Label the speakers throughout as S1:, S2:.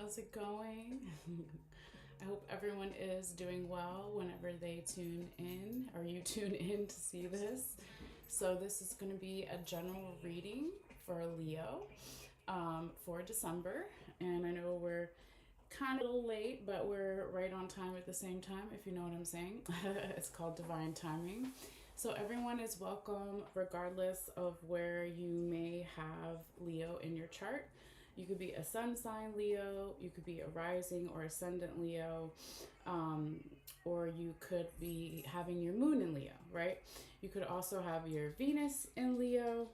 S1: how's it going? I hope everyone is doing well whenever they tune in or you tune in to see this. So, this is going to be a general reading for Leo for December. And I know we're kind of a little late, but we're right on time at the same time, if you know what I'm saying. It's called divine timing. So, everyone is welcome regardless of where you may have Leo in your chart. You could be a sun sign Leo, you could be a rising or ascendant Leo, um, or you could be having your moon in Leo, right? You could also have your Venus in Leo,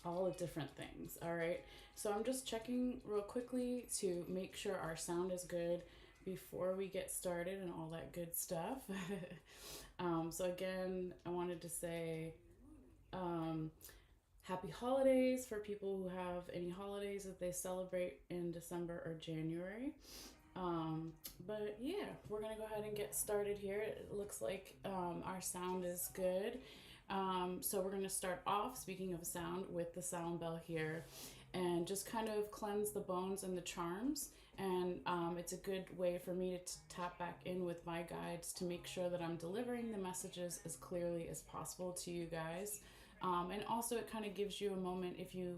S1: all the different things, all right? So I'm just checking real quickly to make sure our sound is good before we get started and all that good stuff. So again, I wanted to say um, happy holidays for people who have any holidays that they celebrate in December or January. But yeah, we're gonna go ahead and get started here. It looks like our sound is good. So we're gonna start off, speaking of sound, with the sound bell here and just kind of cleanse the bones and the charms. And it's a good way for me to tap back in with my guides to make sure that I'm delivering the messages as clearly as possible to you guys. And also, it kind of gives you a moment if you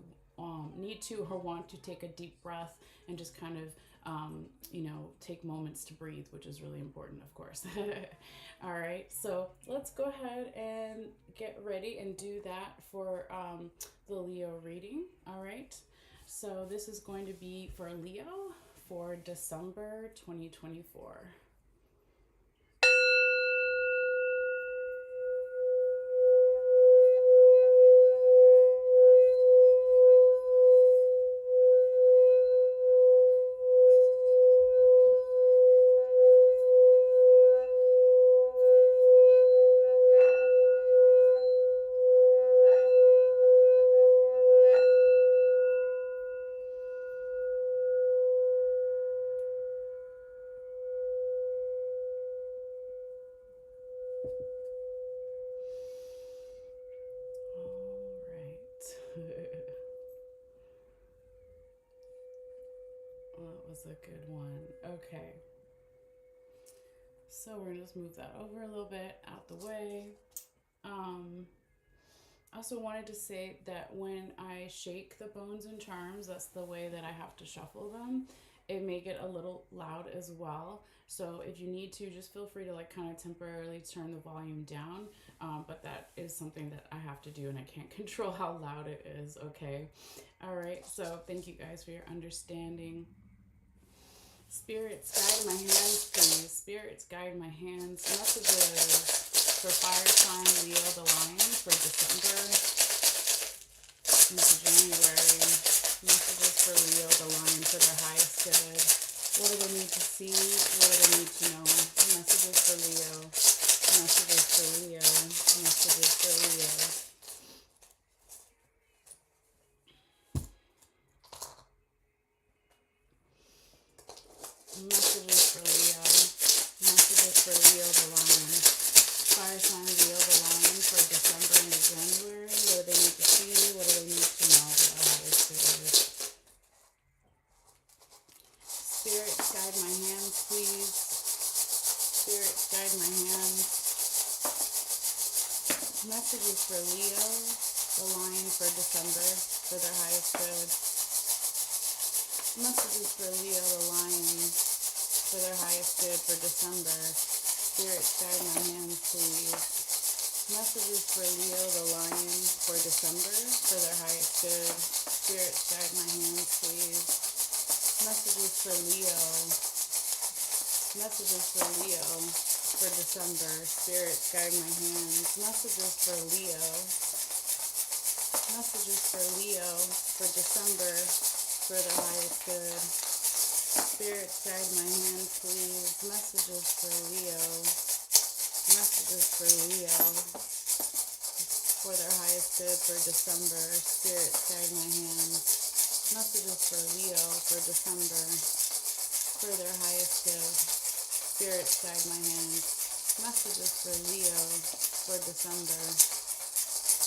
S1: need to or want to take a deep breath and just kind of, take moments to breathe, which is really important, of course. All right, so let's go ahead and get ready and do that for the Leo reading. All right, so this is going to be for Leo for December 2024. All right. Well, that was a good one. Okay. So we're gonna just move that over a little bit out the way. I also wanted to say that when I shake the bones and charms, that's the way that I have to shuffle them. It may get a little loud as well. So if you need to, just feel free to like kind of temporarily turn the volume down. But that is something that I have to do and I can't control how loud it is, okay? All right, so thank you guys for your understanding. Spirits, guide my hands, please. Spirits, guide my hands. Messages for fire sign Leo the Lion for December into January. Messages for Leo the Lion for their highest good. What do they need to see? What do they need to know? Messages for Leo. Messages for Leo. Messages for Leo. Messages for Leo. Messages for Leo the Lion. Fire sign Leo the Lion for December and January. What do they need to see? What do they need to know? Spirits, guide my hands, please. Spirits, guide my hands. Messages for Leo the Lion for December for their highest good. Messages for Leo the Lion for their highest good for December. Spirits, guide my hands, please. Messages for Leo the Lion for December for their highest good. Spirits, guide my hands, please. Messages for Leo. Messages for Leo for December. Spirits, guide my hands. Messages for Leo. Messages for Leo for December for their highest good. Spirits, guide my hand, please. Messages for Leo. Messages for Leo for their highest good for December. Spirits, guide my hand. Messages for Leo for December for their highest good. Spirits, guide my hand. Messages for Leo for December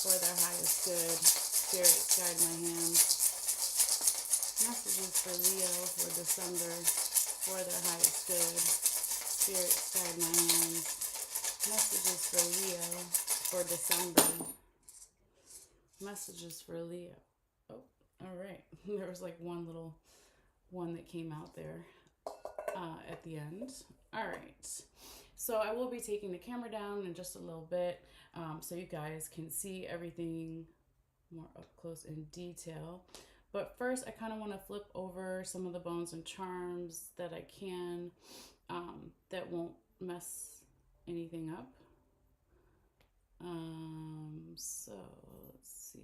S1: for their highest good. Spirits, guide my hand. Messages for Leo for December for their highest good. Spirit, guide my hands. Messages for Leo for December. Messages for Leo. Oh, all right. There was like one little one that came out there at the end. All right. So I will be taking the camera down in just a little bit so you guys can see everything more up close in detail. But first, I kind of want to flip over some of the bones and charms that I can that won't mess anything up. So let's see.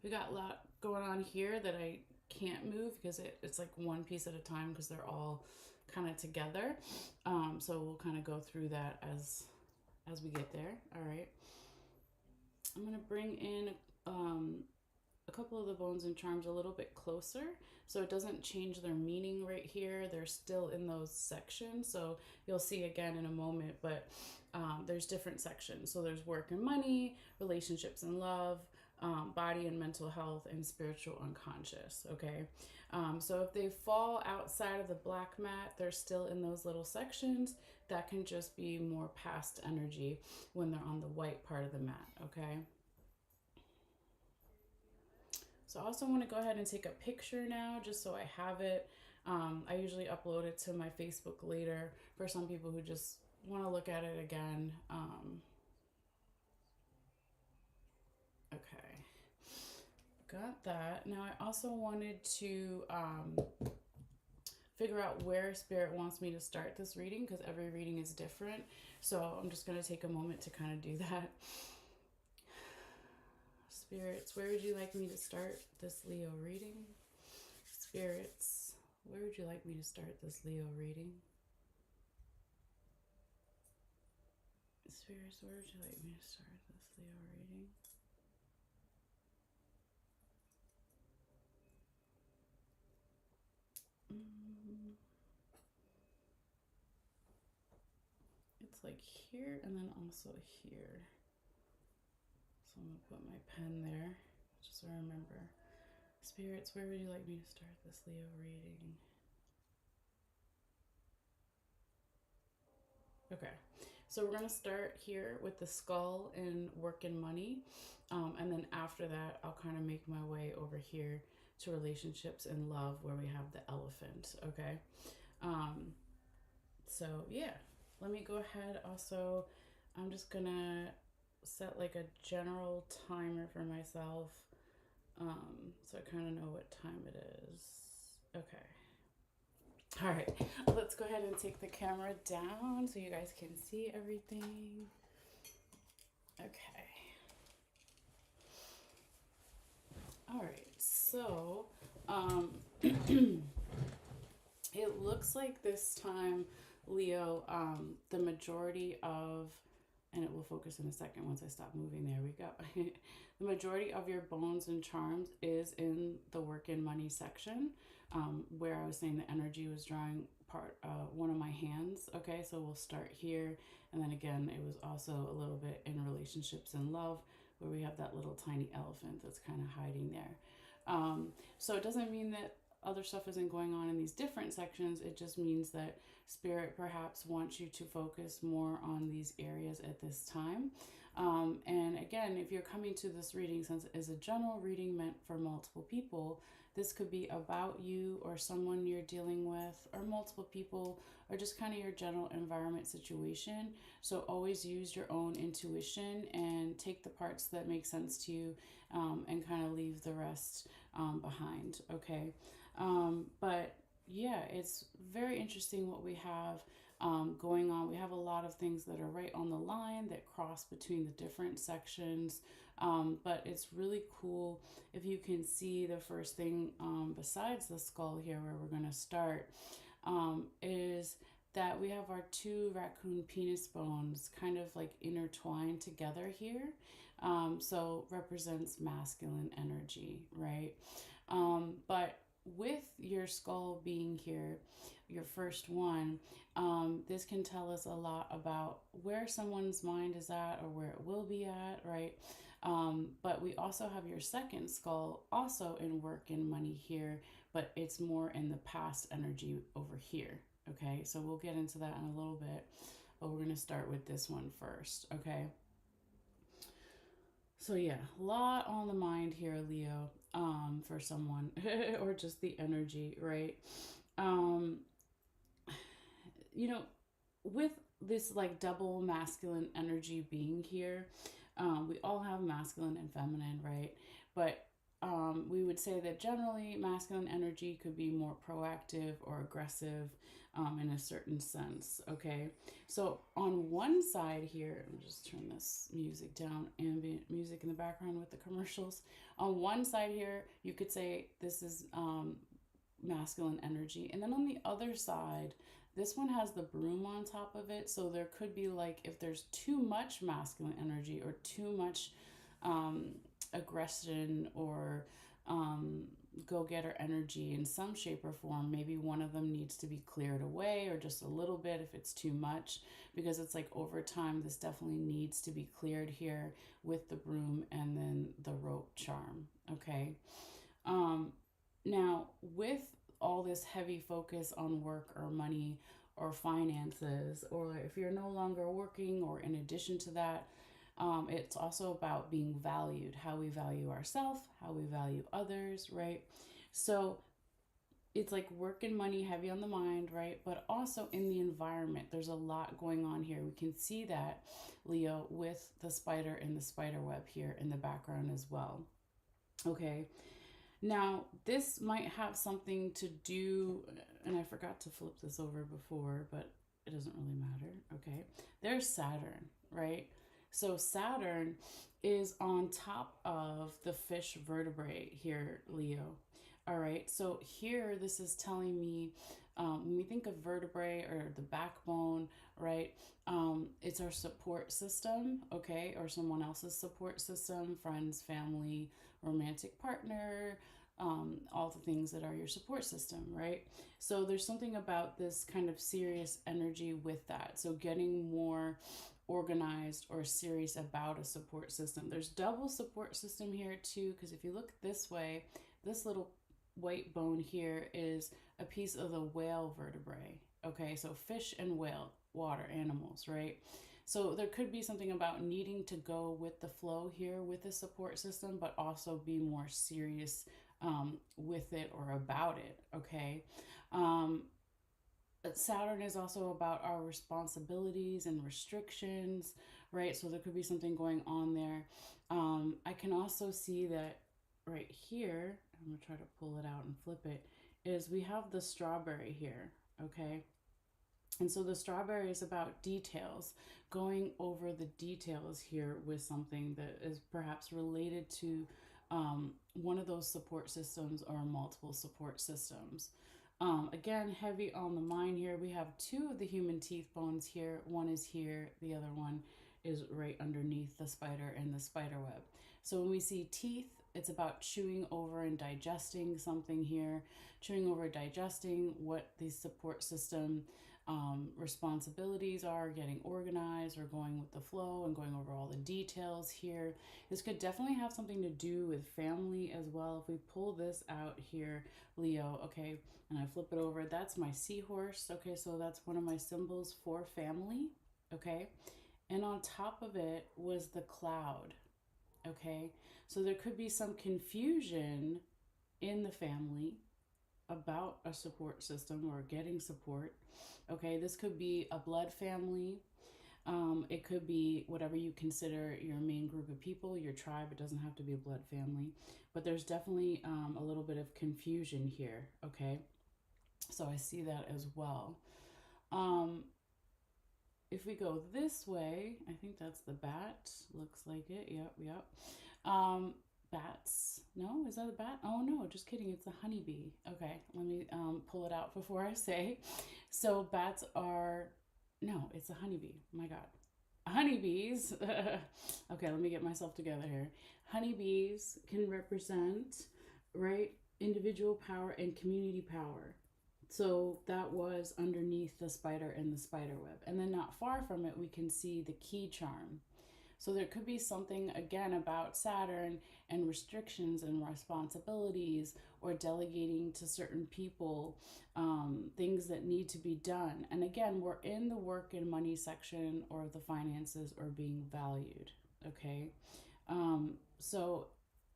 S1: We got a lot going on here that I can't move because it's like one piece at a time because they're all kind of together. So we'll kind of go through that as we get there. All right. I'm going to bring in a couple of the bones and charms a little bit closer so it doesn't change their meaning right here. They're still in those sections. So you'll see again in a moment, but there's different sections. So there's work and money, relationships and love, body and mental health, and spiritual unconscious. Okay. So if they fall outside of the black mat, they're still in those little sections. That can just be more past energy when they're on the white part of the mat. Okay. So I also want to go ahead and take a picture now just so I have it. I usually upload it to my Facebook later for some people who just want to look at it again. Okay. Got that. Now I also wanted to figure out where Spirit wants me to start this reading because every reading is different. So I'm just going to take a moment to kind of do that. Spirits, where would you like me to start this Leo reading? Spirits, where would you like me to start this Leo reading? Spirits, where would you like me to start this Leo reading? It's like here and then also here. So I'm going to put my pen there just so I remember. Spirits, where would you like me to start this Leo reading? Okay, so we're going to start here with the skull and work and money. And then after that, I'll kind of make my way over here to relationships and love where we have the elephant. Okay. So yeah, let me go ahead. Also, I'm just going to set like a general timer for myself. So I kind of know what time it is. Okay. All right, let's go ahead and take the camera down so you guys can see everything. Okay. All right, so it looks like this time, Leo, the majority of, and it will focus in a second once I stop moving. There we go. The majority of your bones and charms is in the work and money section, where I was saying the energy was drawing one of my hands. Okay, so we'll start here. And then again, it was also a little bit in relationships and love, where we have that little tiny elephant that's kind of hiding there. So it doesn't mean that other stuff isn't going on in these different sections. It just means that Spirit perhaps wants you to focus more on these areas at this time. And again, if you're coming to this reading, since it is a general reading meant for multiple people, this could be about you or someone you're dealing with, or multiple people, or just kind of your general environment situation. So always use your own intuition and take the parts that make sense to you, and kind of leave the rest behind. Okay. But yeah, it's very interesting what we have going on. We have a lot of things that are right on the line that cross between the different sections. But it's really cool if you can see the first thing besides the skull here where we're going to start, is that we have our two raccoon penis bones kind of like intertwined together here. So represents masculine energy, right? spider skull being here, your first one, this can tell us a lot about where someone's mind is at or where it will be at, right? But we also have your second skull also in work and money here, but it's more in the past energy over here. Okay, so we'll get into that in a little bit, but we're going to start with this one first. Okay, so yeah, a lot on the mind here, Leo, for someone, or just the energy, right? Um, you know, with this like double masculine energy being here, we all have masculine and feminine, right? But we would say that generally masculine energy could be more proactive or aggressive in a certain sense. Okay, so on one side here, let me just turn this music down, ambient music in the background with the commercials. On one side here, you could say this is masculine energy, and then on the other side, this one has the broom on top of it, so there could be like if there's too much masculine energy or too much um, aggression or um, go-getter energy in some shape or form, maybe one of them needs to be cleared away or just a little bit if it's too much, because it's like over time this definitely needs to be cleared here with the broom and then the rope charm. Okay, um, now, with all this heavy focus on work or money or finances, or if you're no longer working, or in addition to that, it's also about being valued, how we value ourselves, how we value others, right? So it's like work and money heavy on the mind, right? But also in the environment, there's a lot going on here. We can see that, Leo, with the spider and the spider web here in the background as well. Okay, now, this might have something to do, and I forgot to flip this over before, but it doesn't really matter. Okay, there's Saturn, right? So, Saturn is on top of the fish vertebrae here, Leo. All right, so here this is telling me when we think of vertebrae or the backbone, right? It's our support system, okay, or someone else's support system, friends, family, romantic partner, all the things that are your support system, right? So there's something about this kind of serious energy with that. So getting more organized or serious about a support system. There's double support system here too, because if you look this way, this little white bone here is a piece of the whale vertebrae. Okay, so fish and whale, water animals, right? So there could be something about needing to go with the flow here with the support system, but also be more serious with it or about it. Okay. Um, Saturn is also about our responsibilities and restrictions, right? So there could be something going on there. I can also see that right here, I'm going to try to pull it out and flip it, is we have the strawberry here, okay? And so the strawberry is about details, going over the details here with something that is perhaps related to one of those support systems or multiple support systems. Again, heavy on the mind here. We have two of the human teeth bones here. One is here, the other one is right underneath the spider and the spider web. So when we see teeth, it's about chewing over and digesting something here, chewing over, digesting what the support system responsibilities are, getting organized or going with the flow and going over all the details here. This could definitely have something to do with family as well. If we pull this out here, Leo, okay, and I flip it over, that's my seahorse. Okay, so that's one of my symbols for family. Okay, and on top of it was the cloud. Okay, so there could be some confusion in the family about a support system or getting support. Okay, this could be a blood family. It could be whatever you consider your main group of people, your tribe. It doesn't have to be a blood family, but there's definitely a little bit of confusion here. Okay, so I see that as well. Um, if we go this way, I think that's the bat. Looks like it. Yep, yep. Bats. No, is that a bat? Oh no, just kidding. It's a honeybee. Okay, let me pull it out before I say. So bats are, no, it's a honeybee. My God. Honeybees. Okay, let me get myself together here. Honeybees can represent, right? individual power and community power. So that was underneath the spider and the spider web. And then not far from it, we can see the key charm. So there could be something again about Saturn and restrictions and responsibilities, or delegating to certain people things that need to be done. And again, we're in the work and money section, or the finances, or being valued. Okay. So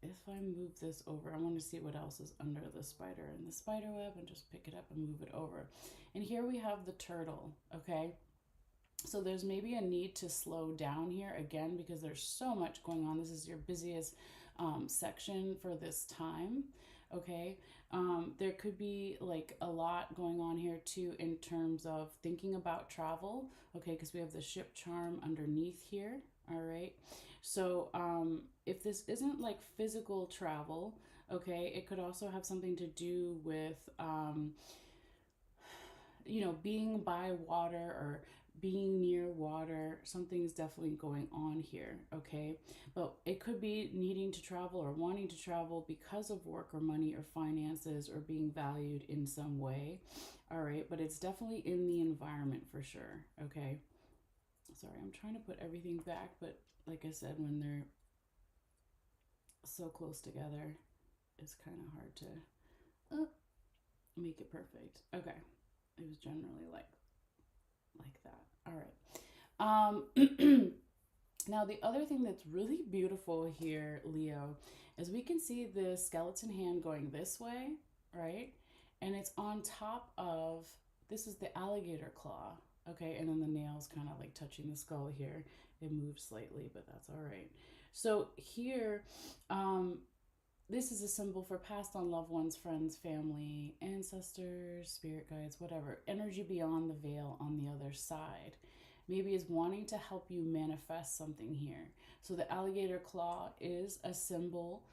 S1: if I move this over, I want to see what else is under the spider and the spider web, and just pick it up and move it over. And here we have the turtle. Okay. So there's maybe a need to slow down here again, because there's so much going on. This is your busiest section for this time. Okay. There could be like a lot going on here too, in terms of thinking about travel. Okay. Because we have the ship charm underneath here. All right. So if this isn't like physical travel, okay, it could also have something to do with being by water, or being near water. Something's definitely going on here, okay? But it could be needing to travel or wanting to travel because of work or money or finances, or being valued in some way, all right? But it's definitely in the environment for sure, okay? Sorry, I'm trying to put everything back, but like I said, when they're so close together, it's kind of hard to make it perfect. Okay, it was generally like that. All right. Now the other thing that's really beautiful here, Leo, is we can see the skeleton hand going this way, right? And it's on top of, this is the alligator claw, okay? And then the nails kind of like touching the skull here. It moves slightly, but that's all right. So here, this is a symbol for passed on loved ones, friends, family, ancestors, spirit guides, whatever. Energy beyond the veil on the other side. Maybe is wanting to help you manifest something here. So the alligator claw is a symbol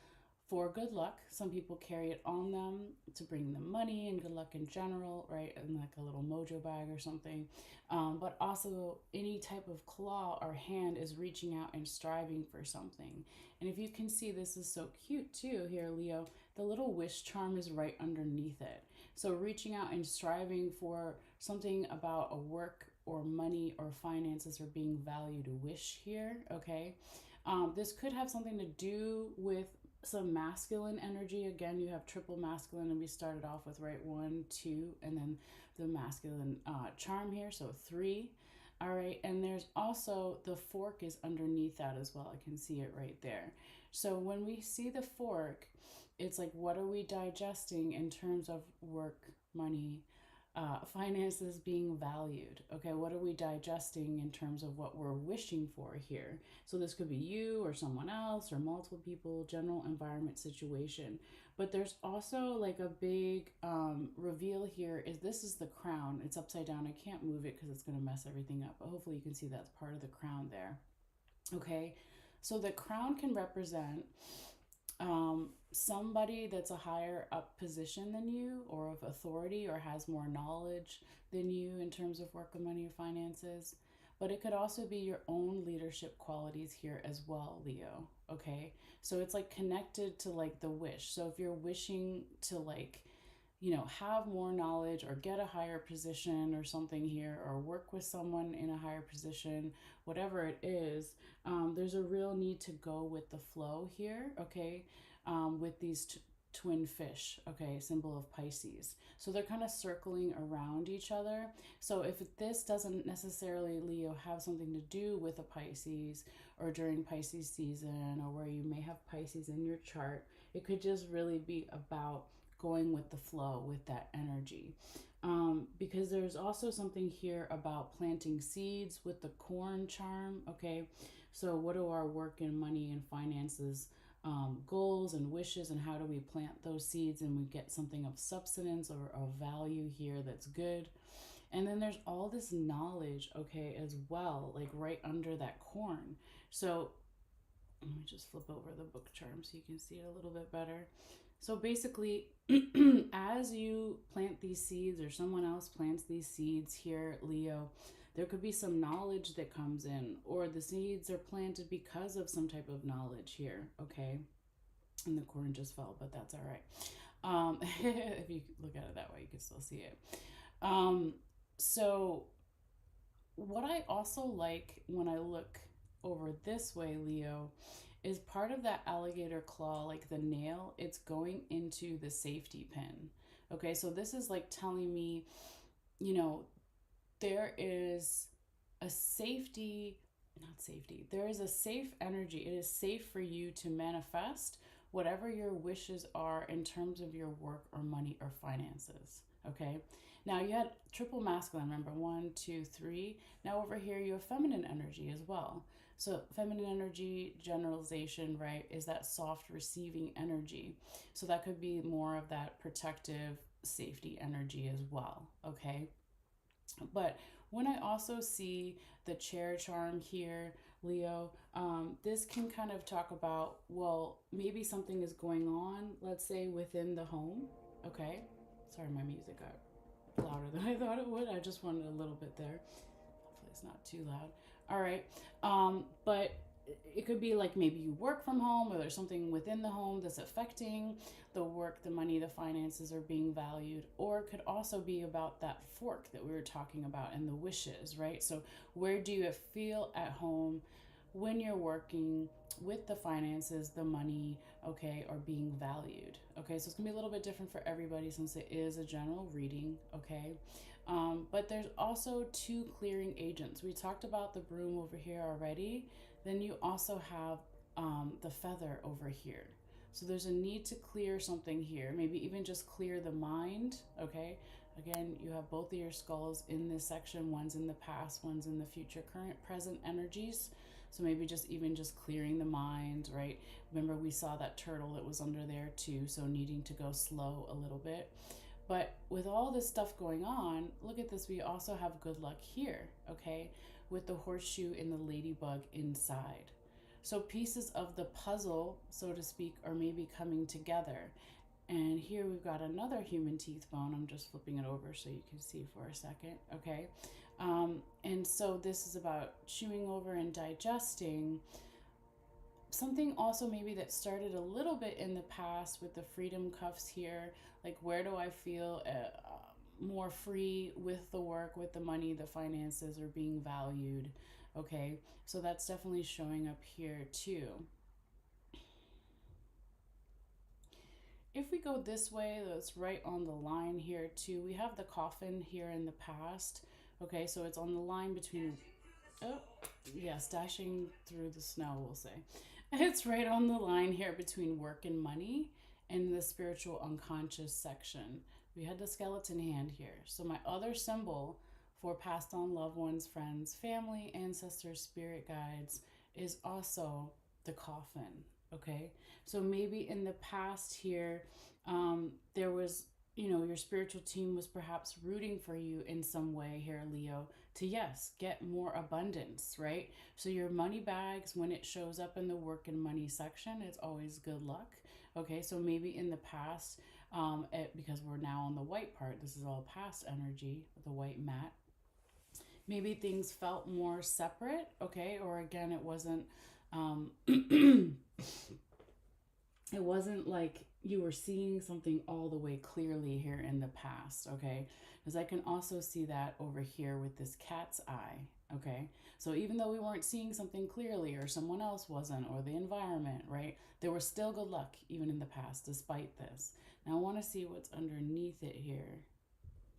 S1: for good luck. Some people carry it on them to bring them money and good luck in general, right? And like a little mojo bag or something. But also, any type of claw or hand is reaching out and striving for something. And if you can see, this is so cute too here, Leo. The little wish charm is right underneath it. So reaching out and striving for something about a work or money or finances, or being valued, wish here, okay? This could have something to do with some masculine energy. Again, you have triple masculine, and we started off with, right, 1, 2, and then the masculine charm here, so 3. All right, and there's also the fork is underneath that as well. I can see it right there. So when we see the fork, it's like, what are we digesting in terms of work, money, finances, being valued? Okay, what are we digesting in terms of what we're wishing for here? So this could be you or someone else or multiple people, general environment situation. But there's also like a big reveal here. Is this is the crown. It's upside down. I can't move it because it's going to mess everything up, but hopefully you can see that's part of the crown there. Okay, so the crown can represent somebody that's a higher up position than you, or of authority, or has more knowledge than you in terms of work or money or finances. But it could also be your own leadership qualities here as well, Leo. Okay, so it's like connected to like the wish. So if you're wishing to like, have more knowledge, or get a higher position or something here, or work with someone in a higher position, whatever it is, there's a real need to go with the flow here, okay, with these twin fish, okay, symbol of Pisces. So they're kind of circling around each other. So if this doesn't necessarily, Leo, have something to do with a Pisces, or during Pisces season, or where you may have Pisces in your chart, it could just really be about going with the flow with that energy. Because there's also something here about planting seeds with the corn charm, okay? So what do our work and money and finances goals and wishes, and how do we plant those seeds and we get something of substance or of value here that's good? And then there's all this knowledge, okay, as well, like right under that corn. So let me just flip over the book charm so you can see it a little bit better. So basically, as you plant these seeds, or someone else plants these seeds here, Leo, there could be some knowledge that comes in, or the seeds are planted because of some type of knowledge here, okay? And the corn just fell, but that's all right. If you look at it that way, you can still see it. Um, so, what I also like when I look over this way, Leo, is part of that alligator claw, like the nail, it's going into the safety pin. Okay, so this is like telling me, you know, there is a safety, not safety, there is a safe energy. It is safe for you to manifest whatever your wishes are in terms of your work or money or finances. Okay. Now you had triple masculine, remember, one, two, three. Now over here you have feminine energy as well. So feminine energy generalization, right, is that soft receiving energy. So that could be more of that protective safety energy as well. Okay. But when I also see the chair charm here, Leo, this can kind of talk about, well, maybe something is going on, let's say within the home. Okay. Sorry, my music got louder than I thought it would. I just wanted a little bit there. Hopefully, it's not too loud. All right. But it could be like maybe you work from home or there's something within the home that's affecting the work, the money, the finances are being valued. Or it could also be about that fork that we were talking about and the wishes, right? So, where do you feel at home when you're working with the finances, the money, okay, are being valued? Okay, so it's gonna be a little bit different for everybody since it is a general reading, okay? But there's also two clearing agents. We talked about the broom over here already. Then you also have the feather over here. So there's a need to clear something here. Maybe even just clear the mind. Okay. Again, you have both of your skulls in this section. One's in the past, one's in the future, current, present energies. So maybe just even just clearing the mind, right? Remember, we saw that turtle that was under there too. So needing to go slow a little bit. But with all this stuff going on, look at this. We also have good luck here, okay, with the horseshoe and the ladybug inside. So pieces of the puzzle, so to speak, are maybe coming together. And here we've got another human teeth bone. I'm just flipping it over so you can see for a second, okay? And so this is about chewing over and digesting something also maybe that started a little bit in the past with the freedom cuffs here, like where do I feel more free with the work, with the money, the finances are being valued. Okay, so that's definitely showing up here too. If we go this way, that's right on the line here too. We have the coffin here in the past. Okay, so it's on the line between, oh, yes, dashing through the snow, we'll say. It's right on the line here between work and money and the spiritual unconscious section. We had the skeleton hand here. So, my other symbol for passed on loved ones, friends, family, ancestors, spirit guides is also the coffin. Okay. So, maybe in the past here, there was, your spiritual team was perhaps rooting for you in some way here, Leo, to yes, get more abundance, right? So your money bags, when it shows up in the work and money section, it's always good luck. Okay, so maybe in the past, because we're now on the white part, this is all past energy, the white mat. Maybe things felt more separate, okay, or again, it wasn't, it wasn't like you were seeing something all the way clearly here in the past, okay? Because I can also see that over here with this cat's eye, okay? So even though we weren't seeing something clearly or someone else wasn't or the environment, right? There was still good luck even in the past despite this. Now I want to see what's underneath it here.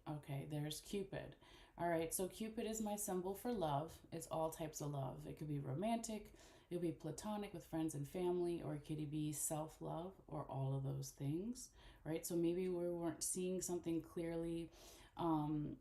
S1: Okay, there's Cupid. All right, so Cupid is my symbol for love. It's all types of love. It could be romantic, it could be platonic with friends and family, or it could be self love, or all of those things, right? So maybe we weren't seeing something clearly, and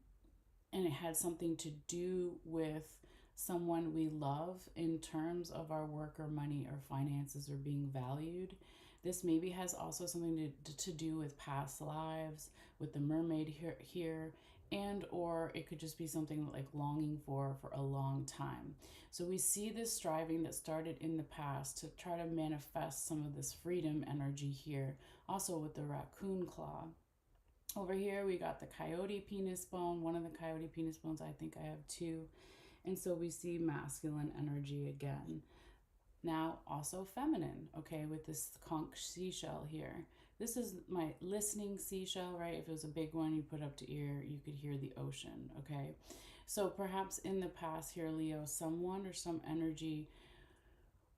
S1: it had something to do with someone we love in terms of our work or money or finances or being valued. This maybe has also something to do with past lives, with the mermaid here, and or it could just be something like longing for a long time. So we see this striving that started in the past to try to manifest some of this freedom energy here, also with the raccoon claw. Over here, we got the coyote penis bone. One of the coyote penis bones, I think I have two. And so we see masculine energy again. Now, also feminine, okay, with this conch seashell here. This is my listening seashell, right? If it was a big one, you put up to ear, you could hear the ocean, okay? So perhaps in the past here, Leo, someone or some energy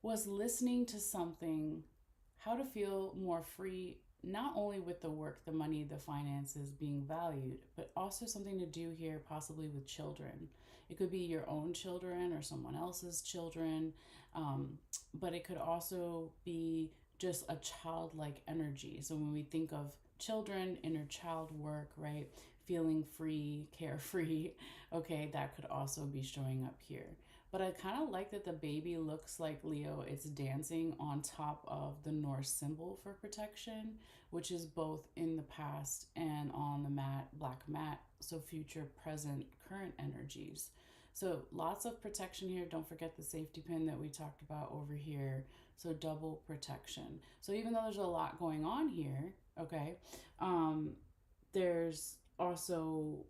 S1: was listening to something, how to feel more free, not only with the work, the money, the finances being valued, but also something to do here, possibly with children. It could be your own children or someone else's children, um, but it could also be just a childlike energy. So when we think of children, inner child work, right? Feeling free, carefree, okay, that could also be showing up here. But I kind of like that the baby looks like Leo. It's dancing on top of the Norse symbol for protection, which is both in the past and on the mat, black mat. So future, present, current energies. So lots of protection here. Don't forget the safety pin that we talked about over here. So double protection. So even though there's a lot going on here, okay, um, there's also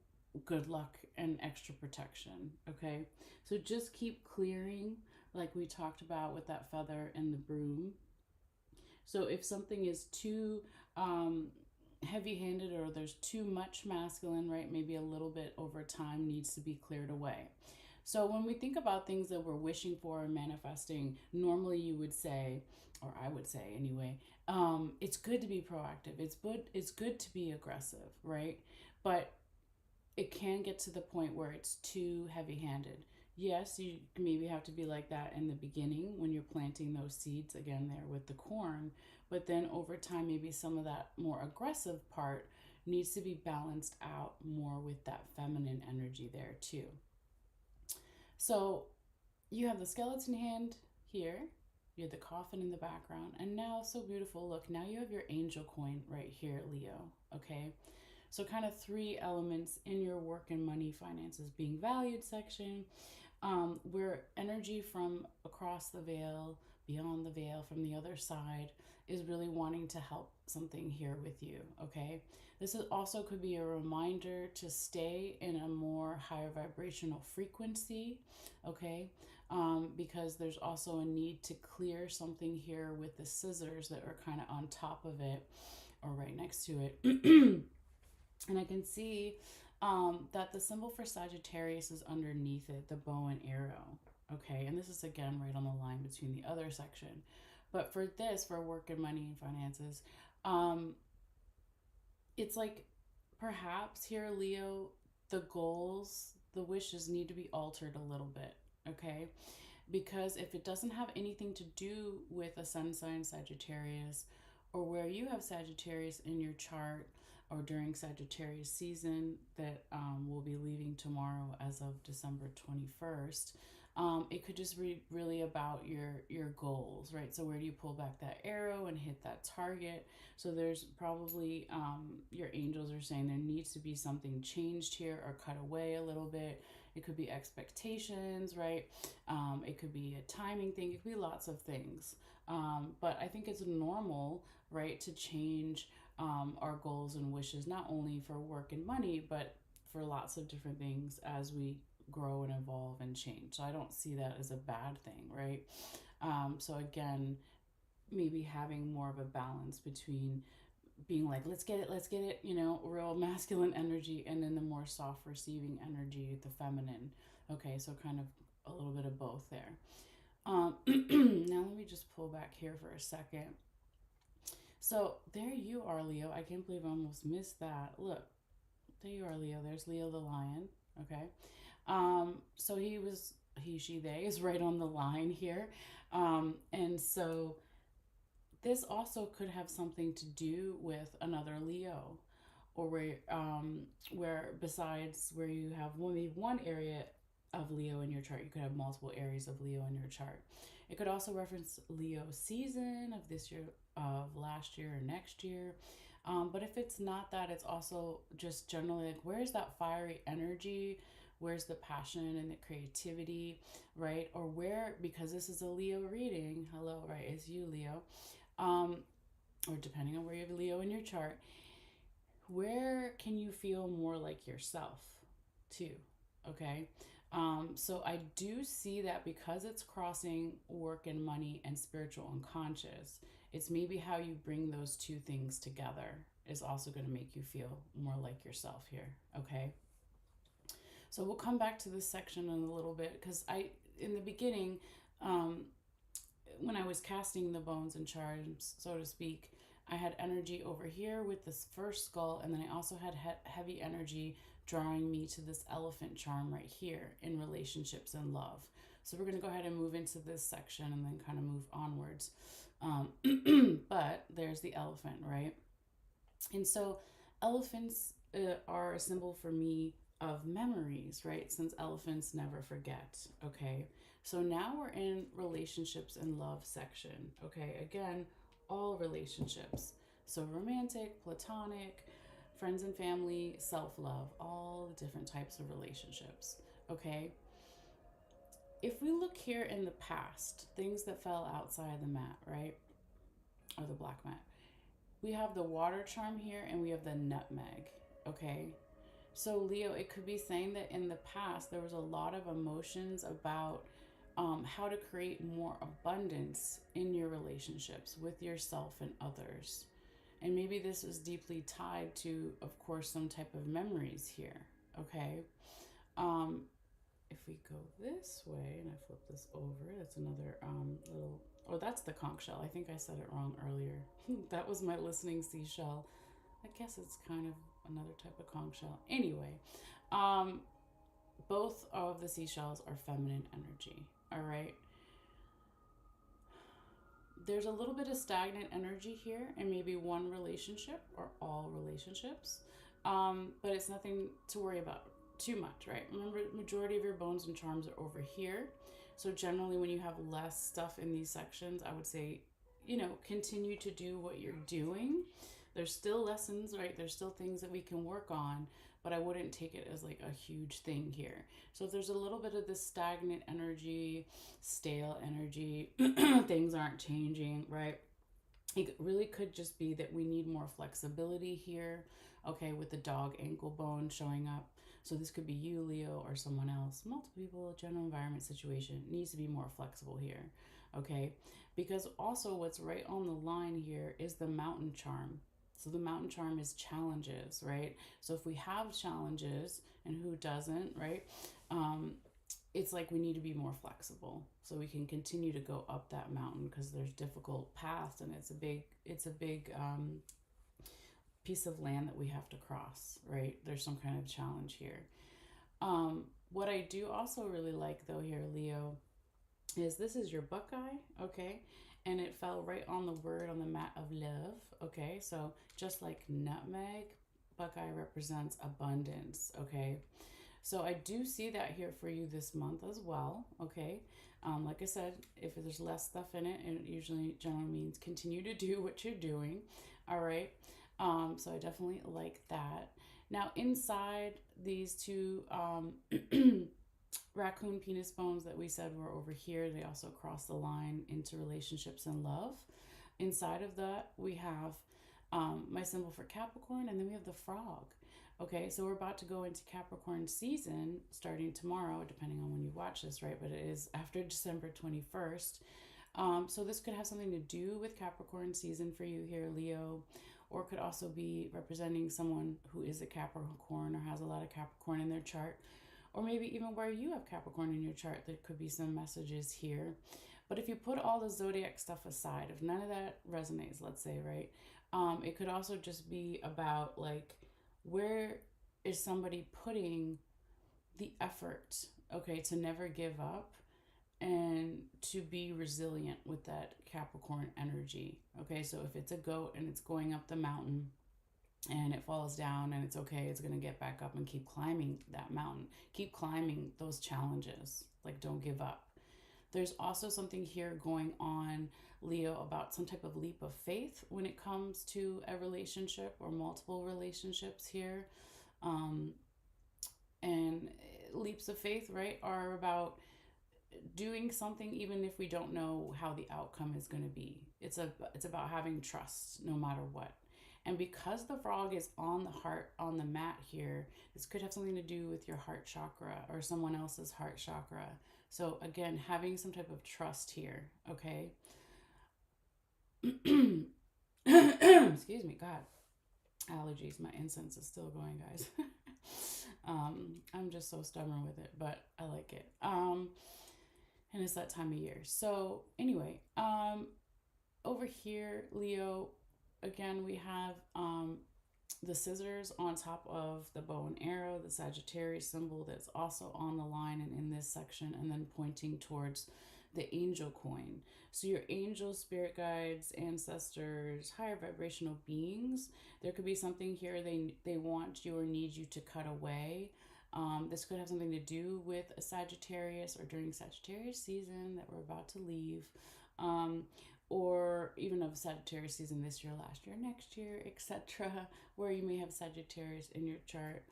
S1: good luck and extra protection, okay? So just keep clearing, like we talked about with that feather and the broom. So if something is too heavy handed or there's too much masculine, right, maybe a little bit over time needs to be cleared away. So when we think about things that we're wishing for and manifesting, normally you would say, or I would say anyway, it's good to be proactive. It's good to be aggressive, right? But it can get to the point where it's too heavy handed. Yes, you maybe have to be like that in the beginning when you're planting those seeds again there with the corn, but then over time, maybe some of that more aggressive part needs to be balanced out more with that feminine energy there too. So you have the skeleton hand here, you have the coffin in the background, and now so beautiful. Look, now you have your angel coin right here, Leo. Okay, so, kind of three elements in your work and money finances being valued section, where energy from across the veil, beyond the veil, from the other side, is really wanting to help something here with you. Okay, this is also could be a reminder to stay in a more higher vibrational frequency. Okay, because there's also a need to clear something here with the scissors that are kind of on top of it or right next to it. And I can see that the symbol for Sagittarius is underneath it, the bow and arrow. Okay, and this is again right on the line between the other section. But for this, for work and money and finances, um, it's like perhaps here, Leo, the goals, the wishes need to be altered a little bit. Okay, because if it doesn't have anything to do with a sun sign Sagittarius or where you have Sagittarius in your chart or during Sagittarius season that will be leaving tomorrow as of December 21st, it could just be really about your goals, right? So where do you pull back that arrow and hit that target? So there's probably your angels are saying there needs to be something changed here or cut away a little bit. It could be expectations, right? It could be a timing thing. It could be lots of things. But I think it's normal, right, to change our goals and wishes, not only for work and money, but for lots of different things as we grow and evolve and change. So I don't see that as a bad thing, right? So again, maybe having more of a balance between being like, let's get it, real masculine energy, and then the more soft receiving energy, the feminine. Okay, so kind of a little bit of both there. Now let me just pull back here for a second. So there you are, Leo. I can't believe I almost missed that. Look, there you are, Leo. There's Leo the lion. Okay. So he, she, they is right on the line here. And so this also could have something to do with another Leo, or where besides where you have maybe one area of Leo in your chart, you could have multiple areas of Leo in your chart. It could also reference Leo season of this year, of last year, or next year. But if it's not that, it's also just generally like, where's that fiery energy? Where's the passion and the creativity, right? Or where, because this is a Leo reading, hello, right? It's you, Leo. Um, or depending on where you have Leo in your chart, where can you feel more like yourself too? Okay. So I do see that because it's crossing work and money and spiritual unconscious, It's maybe how you bring those two things together is also going to make you feel more like yourself here, okay? So we'll come back to this section in a little bit because in the beginning, um, when I was casting the bones and charms, so to speak, I had energy over here with this first skull, and then I also had heavy energy drawing me to this elephant charm right here in relationships and love. So we're going to go ahead and move into this section and then kind of move onwards. But there's the elephant, right? And so elephants are a symbol for me of memories, right? Since elephants never forget, okay? So now we're in relationships and love section, okay? Again, all relationships. So romantic, platonic, friends and family, self-love, all the different types of relationships, okay? If we look here in the past, things that fell outside the mat, right? Or the black mat. We have the water charm here and we have the nutmeg, okay? So Leo, it could be saying that in the past there was a lot of emotions about how to create more abundance in your relationships with yourself and others. And maybe this is deeply tied to, of course, some type of memories here, okay? Um, if we go this way and I flip this over, that's another little, oh, that's the conch shell. I think I said it wrong earlier. That was my listening seashell. I guess it's kind of another type of conch shell. Anyway, both of the seashells are feminine energy, all right? There's a little bit of stagnant energy here in maybe one relationship or all relationships, but it's nothing to worry about too much, right? Remember, majority of your bones and charms are over here. So generally when you have less stuff in these sections, I would say, continue to do what you're doing. There's still lessons, right? There's still things that we can work on, but I wouldn't take it as like a huge thing here. So if there's a little bit of this stagnant energy, stale energy, things aren't changing, right? It really could just be that we need more flexibility here, okay, with the dog ankle bone showing up. So this could be you, Leo, or someone else. Multiple people, general environment situation needs to be more flexible here, okay? Because also what's right on the line here is the mountain charm. So the mountain charm is challenges, right? So if we have challenges, and who doesn't, right? It's like we need to be more flexible so we can continue to go up that mountain because there's difficult paths and it's a big piece of land that we have to cross, right? There's some kind of challenge here. What I do also really like though here, Leo, is this is your buckeye, okay? And it fell right on the word on the mat of love, okay? So just like nutmeg, buckeye represents abundance, okay? So I do see that here for you this month as well, okay? Like I said, if there's less stuff in it, it usually generally means continue to do what you're doing, all right? So I definitely like that. Now inside these two raccoon penis bones that we said were over here, they also cross the line into relationships and love. Inside of that, we have my symbol for Capricorn, and then we have the frog. Okay, so we're about to go into Capricorn season starting tomorrow, depending on when you watch this, right? But it is after December 21st. So this could have something to do with Capricorn season for you here, Leo, or could also be representing someone who is a Capricorn or has a lot of Capricorn in their chart, or maybe even where you have Capricorn in your chart, there could be some messages here. But if you put all the zodiac stuff aside, if none of that resonates, let's say, right? It could also just be about like, where is somebody putting the effort, okay, to never give up and to be resilient with that Capricorn energy, okay? So if it's a goat and it's going up the mountain and it falls down and it's okay, it's going to get back up and keep climbing that mountain, keep climbing those challenges, like don't give up. There's also something here going on, Leo, about some type of leap of faith when it comes to a relationship or multiple relationships here. And leaps of faith, right, are about doing something even if we don't know how the outcome is going to be. It's about having trust no matter what. And because the frog is on the heart, on the mat here, this could have something to do with your heart chakra or someone else's heart chakra. So again, having some type of trust here, okay? Excuse me, God, allergies. My incense is still going, guys. I'm just so stubborn with it, but I like it. And it's that time of year. So anyway, over here, Leo, again, we have the scissors on top of the bow and arrow, the Sagittarius symbol that's also on the line and in this section, and then pointing towards the angel coin. So your angels, spirit guides, ancestors, higher vibrational beings, there could be something here they want you or need you to cut away. This could have something to do with a Sagittarius or during Sagittarius season that we're about to leave. Um, or even of Sagittarius season this year, last year, next year, etc., where you may have Sagittarius in your chart.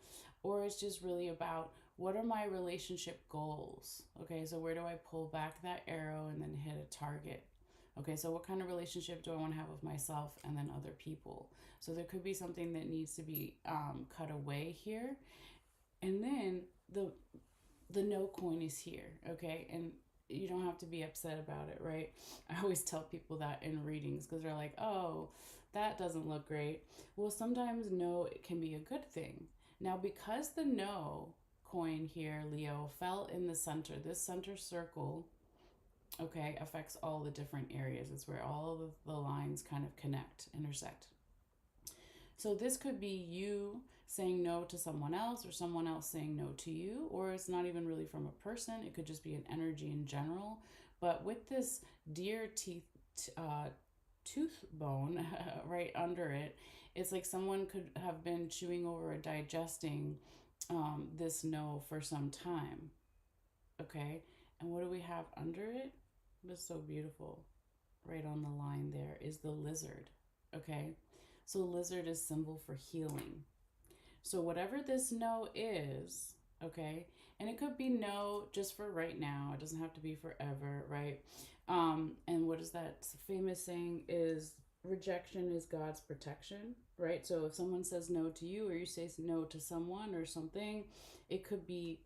S1: Or it's just really about what are my relationship goals? Okay, so where do I pull back that arrow and then hit a target? Okay, so what kind of relationship do I want to have with myself and then other people? So there could be something that needs to be cut away here. And then the no coin is here, okay? And you don't have to be upset about it, right? I always tell people that in readings because they're like, oh, that doesn't look great. Well, sometimes no, it can be a good thing. Now, because the no coin here, Leo, fell in the center, this center circle, okay, affects all the different areas. It's where all of the lines kind of connect, intersect. So this could be you saying no to someone else or someone else saying no to you, or it's not even really from a person. It could just be an energy in general. But with this deer teeth, tooth bone right under it, it's like someone could have been chewing over or digesting this no for some time. Okay. And what do we have under it? That's so beautiful. Right on the line there is the lizard. Okay. So lizard is symbol for healing. So whatever this no is, okay, and it could be no just for right now. It doesn't have to be forever, right? And what is that famous saying is rejection is God's protection, right? So if someone says no to you or you say no to someone or something, it could be,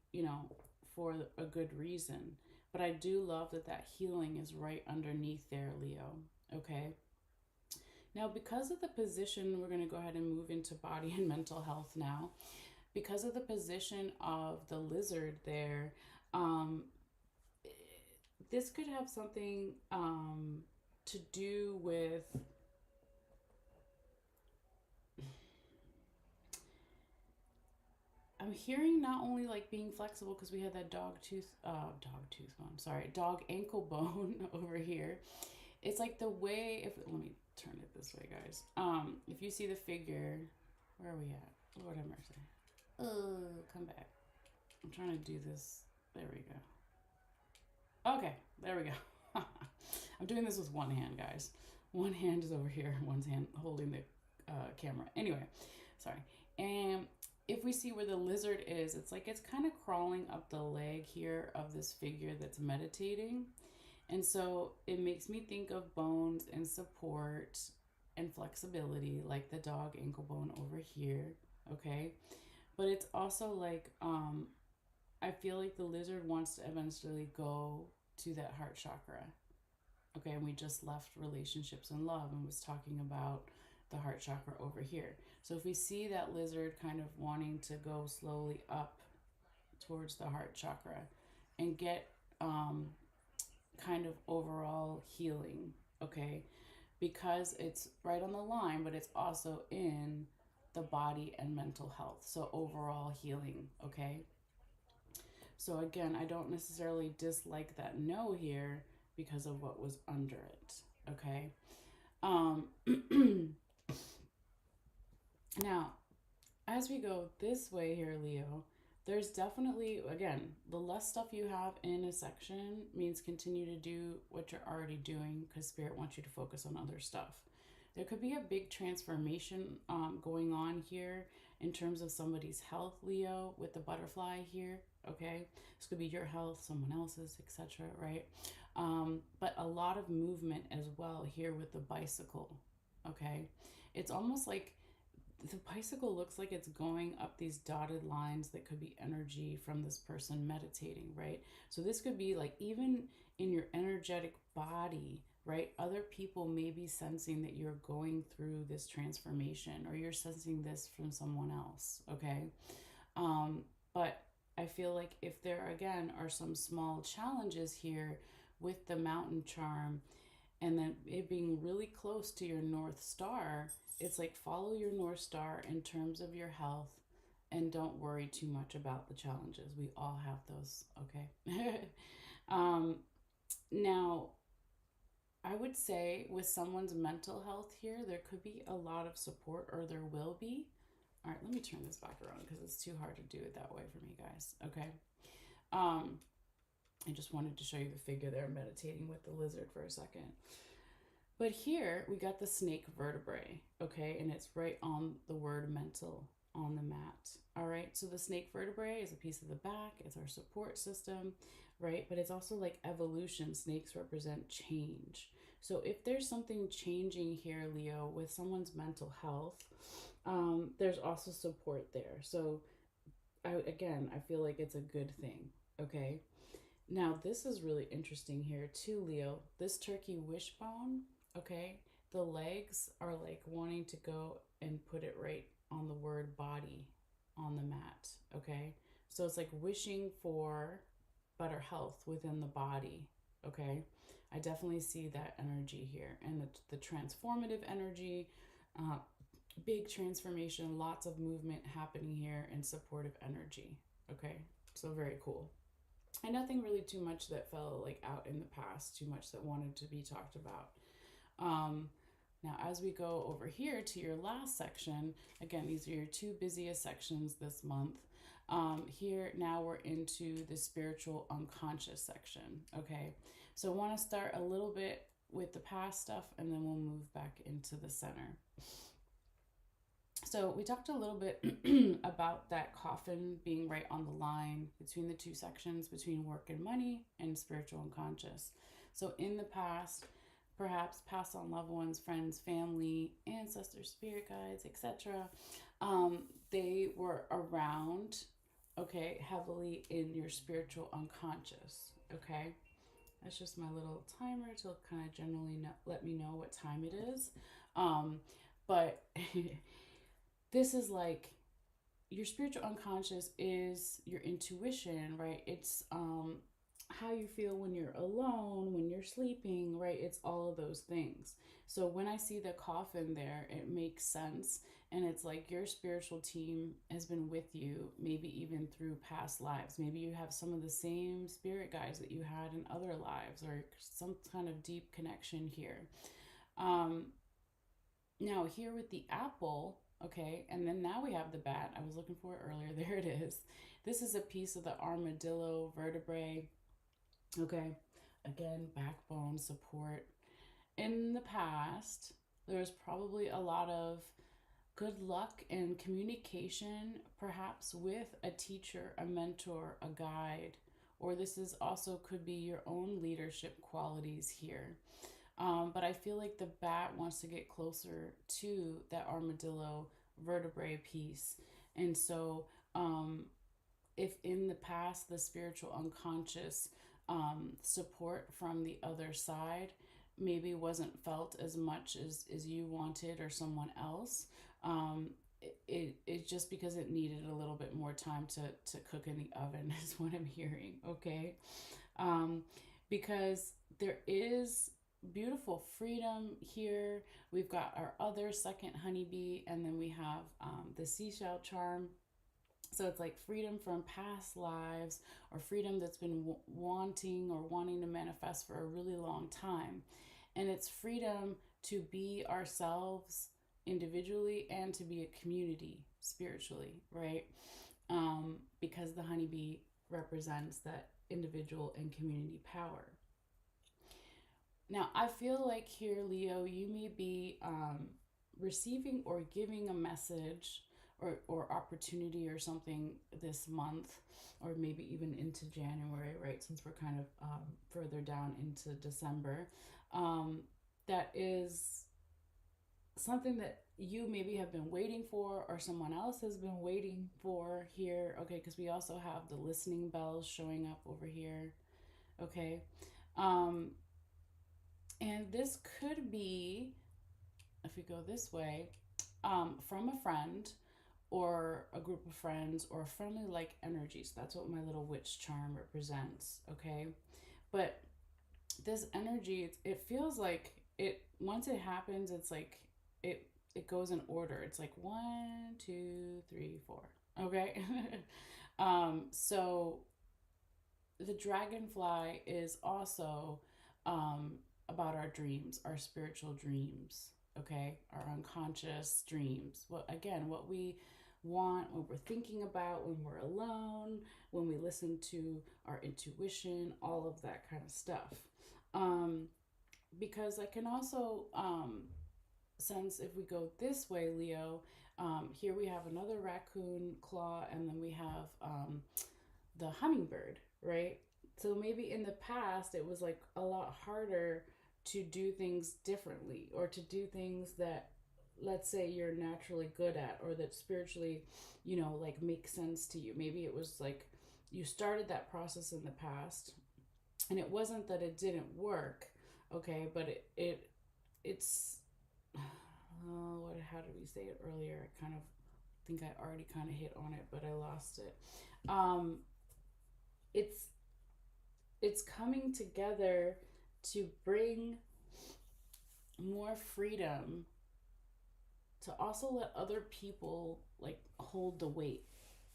S1: for a good reason. But I do love that healing is right underneath there, Leo, okay? Now, because of the position, we're going to go ahead and move into body and mental health now. Because of the position of the lizard there, um, this could have something to do with I'm hearing not only like being flexible because we had that dog ankle bone over here. It's like the way, if let me turn it this way, guys. If you see the figure, where are we at? Lord have mercy. Come back. I'm trying to do this. There we go. Okay, there we go. I'm doing this with one hand, guys. One hand is over here, one's hand holding the camera. Anyway, sorry. And if we see where the lizard is, it's like it's kind of crawling up the leg here of this figure that's meditating. And so it makes me think of bones and support and flexibility, like the dog ankle bone over here, okay? But it's also like, I feel like the lizard wants to eventually go to that heart chakra, okay? And we just left relationships and love and was talking about the heart chakra over here. So if we see that lizard kind of wanting to go slowly up towards the heart chakra and get kind of overall healing, okay? Because it's right on the line, but it's also in the body and mental health. So overall healing, okay? So again, I don't necessarily dislike that no here because of what was under it, okay? Now, as we go this way here, Leo, there's definitely, again, the less stuff you have in a section means continue to do what you're already doing because Spirit wants you to focus on other stuff. There could be a big transformation going on here in terms of somebody's health, Leo, with the butterfly here, okay? This could be your health, someone else's, etc., right? But a lot of movement as well here with the bicycle, okay? It's almost like the bicycle looks like it's going up these dotted lines that could be energy from this person meditating, right? So this could be like even in your energetic body, right? Other people may be sensing that you're going through this transformation, or you're sensing this from someone else, okay? But I feel like if there again are some small challenges here with the mountain charm, and then it being really close to your North Star, it's like follow your North Star in terms of your health, and don't worry too much about the challenges. We all have those, okay? um, Now, I would say with someone's mental health here, there could be a lot of support, or there will be. All right, let me turn this back around because it's too hard to do it that way for me, guys. Okay. Um, I just wanted to show you the figure there meditating with the lizard for a second. But here we got the snake vertebrae, okay, and it's right on the word mental on the mat. All right, so the snake vertebrae is a piece of the back, it's our support system, right? But it's also like evolution. Snakes represent change. So if there's something changing here, Leo, with someone's mental health, there's also support there. So I feel like it's a good thing, okay? Now, this is really interesting here too, Leo. This turkey wishbone, okay, the legs are like wanting to go and put it right on the word body on the mat, okay? So it's like wishing for better health within the body, okay? I definitely see that energy here, and the transformative energy, uh, big transformation, lots of movement happening here, and supportive energy, okay? So very cool. And nothing really too much that fell like out in the past, too much that wanted to be talked about. Um, Now, as we go over here to your last section, again, these are your two busiest sections this month. Here, now we're into the spiritual unconscious section, okay? So I want to start a little bit with the past stuff, and then we'll move back into the center. So we talked a little bit about that coffin being right on the line between the two sections, between work and money and spiritual unconscious. So in the past, perhaps passed on loved ones, friends, family, ancestors, spirit guides, etc. They were around, okay, heavily in your spiritual unconscious, okay? That's just my little timer to kind of generally let me know what time it is. But this is like your spiritual unconscious is your intuition, right? It's how you feel when you're alone, when you're sleeping, right? It's all of those things. So when I see the coffin there, it makes sense. And it's like your spiritual team has been with you, maybe even through past lives. Maybe you have some of the same spirit guides that you had in other lives, or some kind of deep connection here. Um, Now, here with the apple, okay, and then now we have the bat. I was looking for it earlier. There it is. This is a piece of the armadillo vertebrae, okay. Again, backbone support. In the past, there was probably a lot of good luck and communication, perhaps with a teacher, a mentor, a guide, or this is also could be your own leadership qualities here. But I feel like the bat wants to get closer to that armadillo vertebrae piece. And so, if in the past the spiritual unconscious support from the other side maybe wasn't felt as much as you wanted or someone else, it just because it needed a little bit more time to cook in the oven is what I'm hearing, okay? Um, because there is beautiful freedom here. We've got our other second honeybee, and then we have the seashell charm. So it's like freedom from past lives, or freedom that's been wanting to manifest for a really long time. And it's freedom to be ourselves individually and to be a community spiritually, right? Because the honeybee represents that individual and community power. Now, I feel like here, Leo, you may be receiving or giving a message, or opportunity or something this month, or maybe even into January, right? Since we're kind of further down into December, that is something that you maybe have been waiting for, or someone else has been waiting for here, okay? Because we also have the listening bells showing up over here, okay? Um, And this could be, if we go this way, from a friend or a group of friends or friendly like energies. That's what my little witch charm represents, okay? But this energy, it feels like it, once it happens, it's like it goes in order. It's like one, two, three, four. Okay. So the dragonfly is also um, about our dreams, our spiritual dreams, okay? Our unconscious dreams. What, again, what we want, what we're thinking about when we're alone, when we listen to our intuition, all of that kind of stuff. Um, because I can also sense, if we go this way, Leo, here we have another raccoon claw, and then we have the hummingbird, right? So maybe in the past it was like a lot harder to do things differently, or to do things that, let's say, you're naturally good at, or that spiritually, like make sense to you. Maybe it was like you started that process in the past, and it wasn't that it didn't work, okay, but it's what, how did we say it earlier? I kind of think I already kind of hit on it, but I lost it. um it's it's coming together to bring more freedom, to also let other people like hold the weight,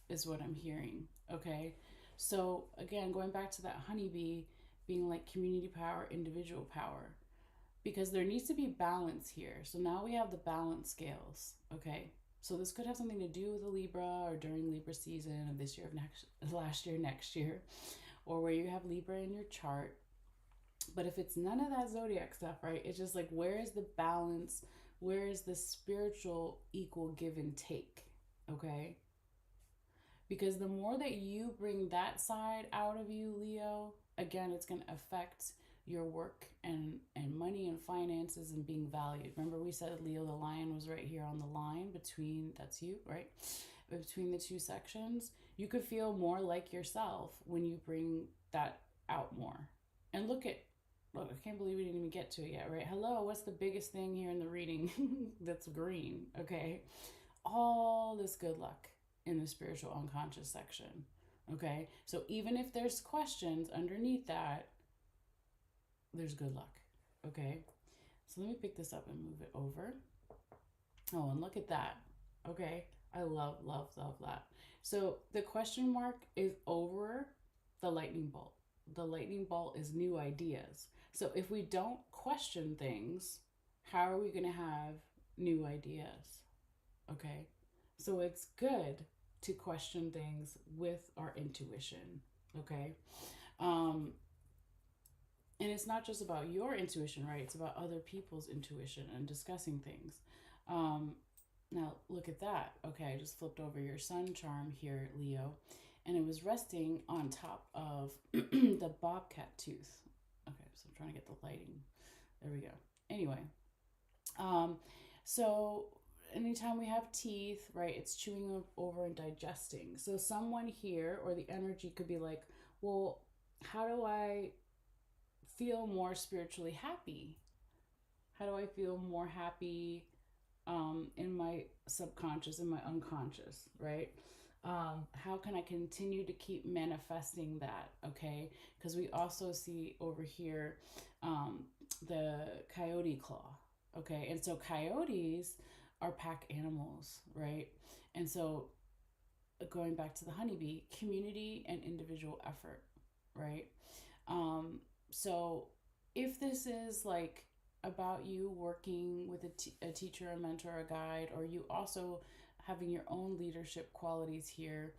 S1: is what I'm hearing, okay? So again, going back to that honeybee being like community power, individual power, because there needs to be balance here. So now we have the balance scales, okay? So this could have something to do with a Libra, or during Libra season of this year, of next, last year, next year, or where you have Libra in your chart. But if it's none of that zodiac stuff, right? It's just like, where is the balance? Where is the spiritual equal give and take? Okay? Because the more that you bring that side out of you, Leo, again, it's going to affect your work and money and finances and being valued. Remember, we said Leo the lion was right here on the line between, that's you, right? Between the two sections. You could feel more like yourself when you bring that out more. And look, I can't believe we didn't even get to it yet, right? Hello, what's the biggest thing here in the reading that's green, okay? All this good luck in the spiritual unconscious section, okay? So even if there's questions underneath that, there's good luck, okay? So let me pick this up and move it over. Oh, and look at that, okay? I love, love, love that. So the question mark is over the lightning bolt. The lightning bolt is new ideas. So if we don't question things, how are we going to have new ideas? Okay? So it's good to question things with our intuition, okay? Um, and it's not just about your intuition, right? It's about other people's intuition and discussing things. Um, Now, look at that. Okay, I just flipped over your sun charm here, Leo, and it was resting on top of the bobcat tooth. Okay, so I'm trying to get the lighting. There we go. Anyway, um, so anytime we have teeth, right, it's chewing over and digesting. So someone here, or the energy could be like, well, how do I feel more spiritually happy? How do I feel more happy in my subconscious, in my unconscious, right? How can I continue to keep manifesting that? Okay, because we also see over here the coyote claw. Okay, and so coyotes are pack animals, right? And so going back to the honeybee, community and individual effort, right? So if this is like about you working with a teacher, a mentor, a guide, or you also having your own leadership qualities here,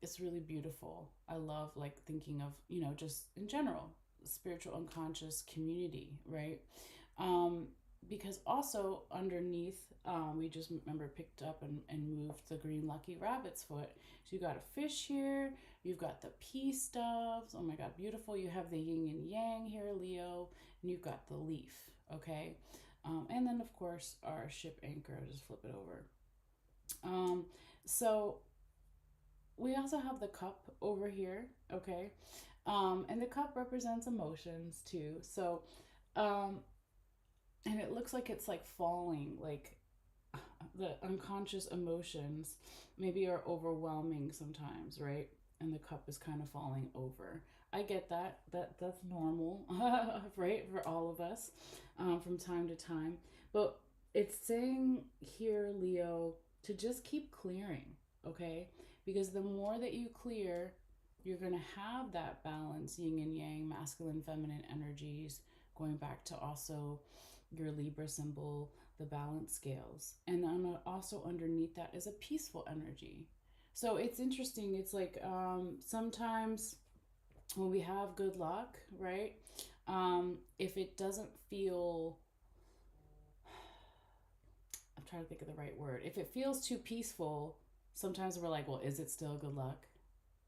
S1: it's really beautiful. I love like thinking of, just in general, spiritual unconscious community, right? Because also underneath, we just remember picked up and moved the green lucky rabbit's foot. So you got a fish here, you've got the peace doves. Oh my God, beautiful. You have the yin and yang here, Leo, and you've got the leaf, okay? And then of course our ship anchor, I'll just flip it over. So we also have the cup over here, okay? And the cup represents emotions too. So Um, and it looks like it's like falling, like the unconscious emotions maybe are overwhelming sometimes, right? And the cup is kind of falling over. I get that. That's normal, right, for all of us, from time to time. But it's saying here, Leo, to just keep clearing, okay? Because the more that you clear, you're gonna have that balance, yin and yang, masculine, feminine energies, going back to also your Libra symbol, the balance scales. And then also underneath that is a peaceful energy. So it's interesting. It's like sometimes when we have good luck, right? If it doesn't feel, I'm trying to think of the right word. If it feels too peaceful, sometimes we're like, well, is it still good luck?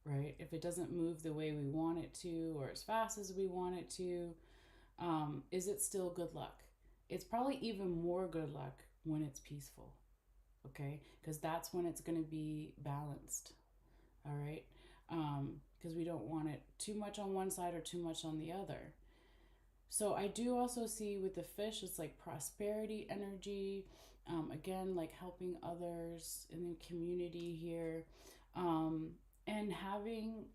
S1: Right? If it doesn't move the way we want it to or as fast as we want it to, is it still good luck? It's probably even more good luck when it's peaceful, okay? Because that's when it's going to be balanced, all right? Because we don't want it too much on one side or too much on the other. So I do also see with the fish, it's like prosperity energy. Again, like helping others in the community here. Um, and having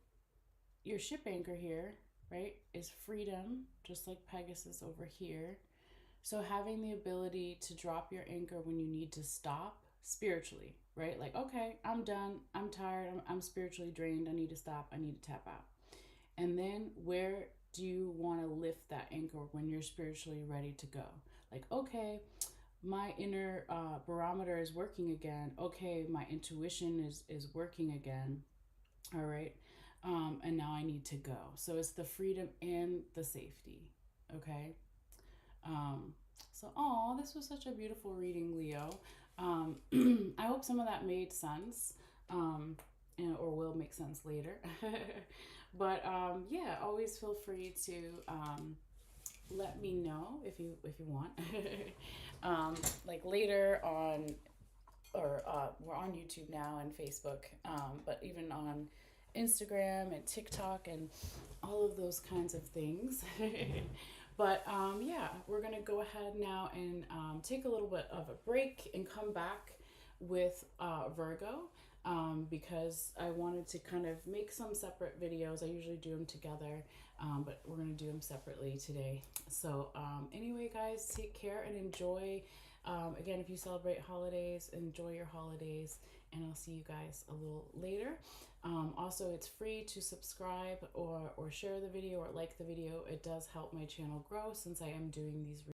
S1: your ship anchor here, right, is freedom, just like Pegasus over here. So having the ability to drop your anchor when you need to stop spiritually, right? Like, okay, I'm done. I'm tired. I'm spiritually drained. I need to stop. I need to tap out. And then where do you want to lift that anchor when you're spiritually ready to go? Like, okay, my inner barometer is working again. Okay, my intuition is working again. All right. And now I need to go. So it's the freedom and the safety. Okay. Um, so, oh, this was such a beautiful reading, Leo. Um, I hope some of that made sense, um, or will make sense later. But yeah, always feel free to let me know if you want. Like later on, or we're on YouTube now and Facebook, but even on Instagram and TikTok and all of those kinds of things. But yeah, we're gonna go ahead now and take a little bit of a break and come back with Virgo, because I wanted to kind of make some separate videos. I usually do them together, but we're gonna do them separately today. So anyway, guys, take care and enjoy. Again, if you celebrate holidays, enjoy your holidays, and I'll see you guys a little later. Also, it's free to subscribe or share the video or like the video. It does help my channel grow since I am doing these